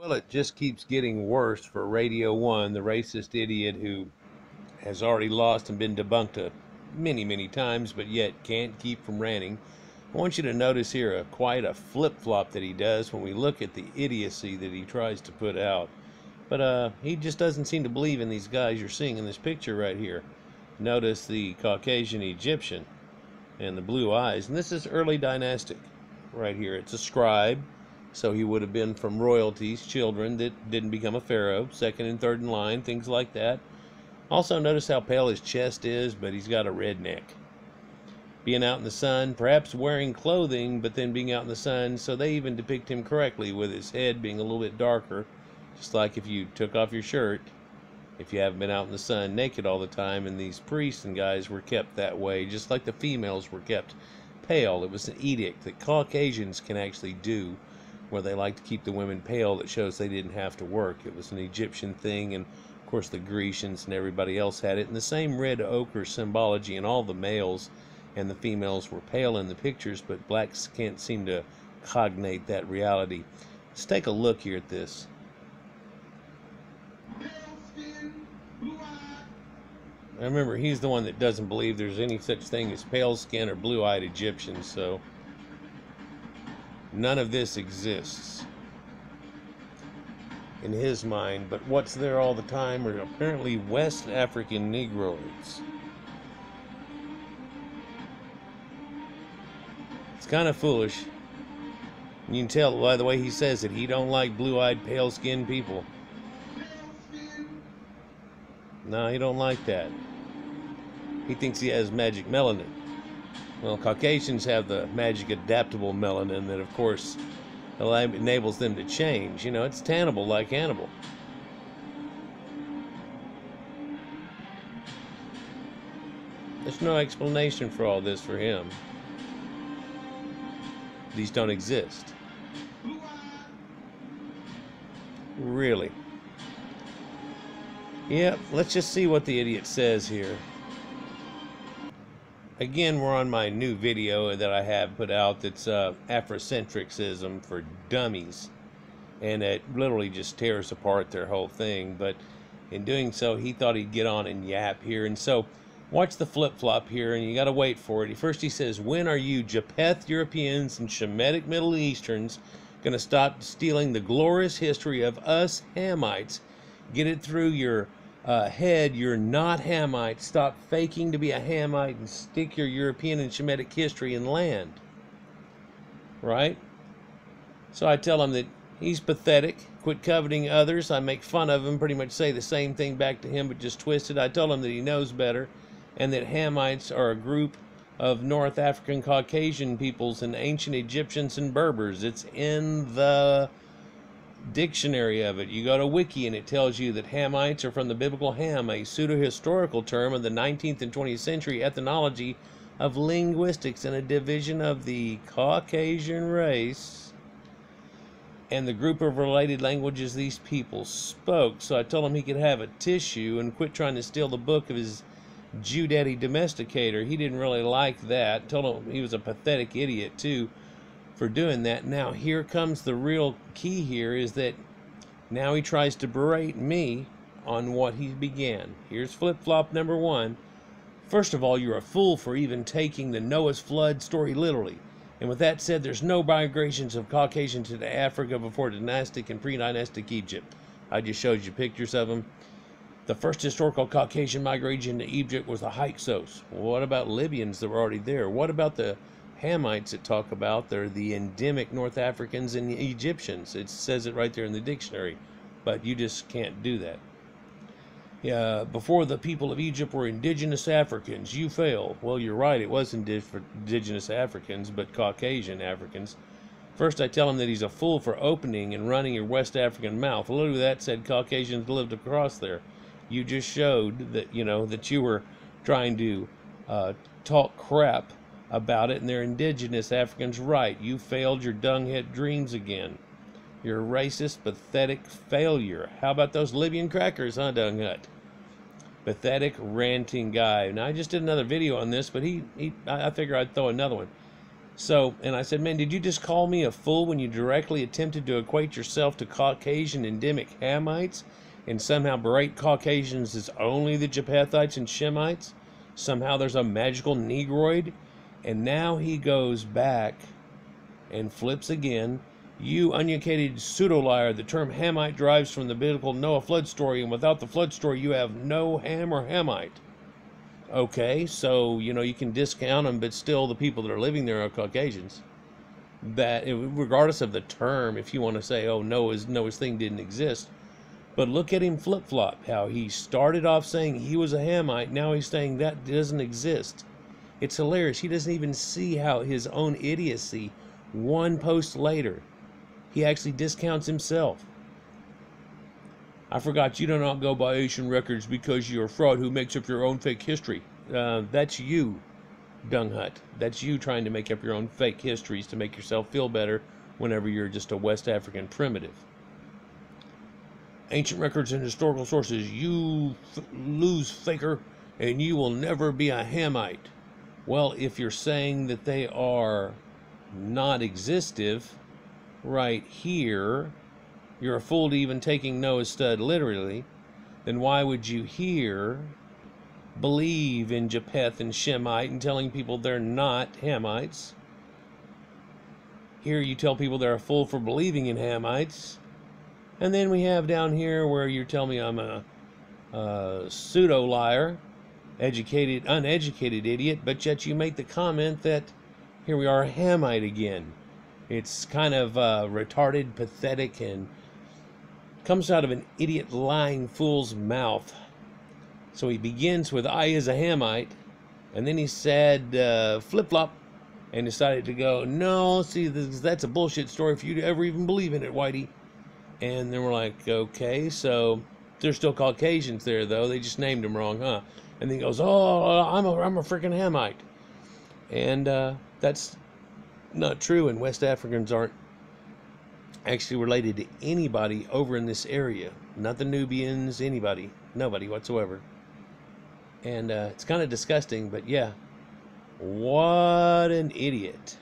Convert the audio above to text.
Well, it just keeps getting worse for Radio 1, the racist idiot who has already lost and been debunked many, many times, but yet can't keep from ranting. I want you to notice here quite a flip-flop that he does when we look at the idiocy that he tries to put out. But he just doesn't seem to believe in these guys you're seeing in this picture right here. Notice the Caucasian Egyptian and the blue eyes. And this is early dynastic right here. It's a scribe. So he would have been from royalties, children that didn't become a pharaoh, second and third in line, things like that. Also notice how pale his chest is, but he's got a red neck. Being out in the sun, perhaps wearing clothing, but then being out in the sun, so they even depict him correctly with his head being a little bit darker, just like if you took off your shirt, if you haven't been out in the sun naked all the time, and these priests and guys were kept that way, just like the females were kept pale. It was an edict that Caucasians can actually do, where they like to keep the women pale. That shows they didn't have to work. It was an Egyptian thing, and of course the Grecians and everybody else had it. And the same red ochre symbology, and all the males and the females were pale in the pictures, but blacks can't seem to cognate that reality. Let's take a look here at this. I remember he's the one that doesn't believe there's any such thing as pale skin or blue-eyed Egyptians, so none of this exists in his mind. But what's there all the time are apparently West African Negroids. It's kind of foolish. You can tell by the way he says it. He don't like blue-eyed, pale-skinned people. No, he don't like that. He thinks he has magic melanin. Well, Caucasians have the magic adaptable melanin that, of course, enables them to change. You know, it's tannable like Hannibal. There's no explanation for all this for him. These don't exist. Really. Yep, let's just see what the idiot says here. Again, we're on my new video that I have put out that's Afrocentricism for dummies. And it literally just tears apart their whole thing. But in doing so, he thought he'd get on and yap here. And so, watch the flip-flop here, and you got to wait for it. First he says, when are you Japheth Europeans and Shemitic Middle Easterns going to stop stealing the glorious history of us Hamites? Get it through your head, you're not Hamite. Stop faking to be a Hamite and stick your European and Shemitic history in land. Right? So I tell him that he's pathetic. Quit coveting others. I make fun of him, pretty much say the same thing back to him, but just twisted. I told him that he knows better, and that Hamites are a group of North African Caucasian peoples and ancient Egyptians and Berbers. It's in the dictionary of it. You go to Wiki and it tells you that Hamites are from the biblical Ham, a pseudo-historical term of the 19th and 20th century ethnology of linguistics, and a division of the Caucasian race and the group of related languages these people spoke. So I told him he could have a tissue and quit trying to steal the book of his Jew daddy domesticator. He didn't really like that. Told him he was a pathetic idiot too for doing that. Now here comes the real key here, is that now he tries to berate me on what he began. Here's flip-flop number one. First of all, you're a fool for even taking the Noah's flood story literally. And with that said, there's no migrations of Caucasians to Africa before dynastic and pre-dynastic Egypt. I just showed you pictures of them. The first historical Caucasian migration to Egypt was the Hyksos. Well, what about Libyans that were already there? What about the Hamites that talk about? They're the endemic North Africans and the Egyptians. It says it right there in the dictionary, but you just can't do that. Yeah, before the people of Egypt were indigenous Africans, you fail. Well, you're right, it was indigenous Africans, but Caucasian Africans. First, I tell him that he's a fool for opening and running your West African mouth. Literally, that said Caucasians lived across there. You just showed that, you know, that you were trying to talk crap about it, and they're indigenous Africans. Right, you failed your dunghead dreams again. You're a racist, pathetic failure. How about those Libyan crackers, huh, Dunghut? Pathetic, ranting guy. Now, I just did another video on this, but I figure I'd throw another one. So, and I said, man, did you just call me a fool when you directly attempted to equate yourself to Caucasian endemic Hamites and somehow berate Caucasians as only the Japhethites and Shemites? Somehow there's a magical Negroid? And now he goes back and flips again. You uneducated pseudo-liar, the term Hamite derives from the biblical Noah flood story, and without the flood story you have no Ham or Hamite. Okay, so, you know, you can discount them, but still the people that are living there are Caucasians. That, regardless of the term, if you want to say, oh, Noah's thing didn't exist. But look at him flip-flop, how he started off saying he was a Hamite, now he's saying that doesn't exist. It's hilarious. He doesn't even see how his own idiocy, one post later, he actually discounts himself. I forgot you do not go by Asian records because you're a fraud who makes up your own fake history. That's you, Dung Hut. That's you trying to make up your own fake histories to make yourself feel better whenever you're just a West African primitive. Ancient records and historical sources, you lose faker, and you will never be a Hamite. Well, if you're saying that they are not existive right here, you're a fool to even taking Noah's stud literally, then why would you here believe in Japheth and Shemite and telling people they're not Hamites? Here you tell people they're a fool for believing in Hamites. And then we have down here where you tell me I'm a pseudo-liar, uneducated idiot, but yet you make the comment that here we are, a Hamite again. It's kind of retarded, pathetic, and comes out of an idiot lying fool's mouth. So he begins with I is a Hamite, and then he said flip-flop, and decided to go, no, see, that's a bullshit story for you to ever even believe in it, Whitey. And then we're like, okay, so there's still Caucasians there, though. They just named them wrong, huh? And then he goes, oh, I'm a freaking Hamite. And that's not true, and West Africans aren't actually related to anybody over in this area. Not the Nubians, anybody. Nobody whatsoever. And it's kind of disgusting, but yeah. What an idiot.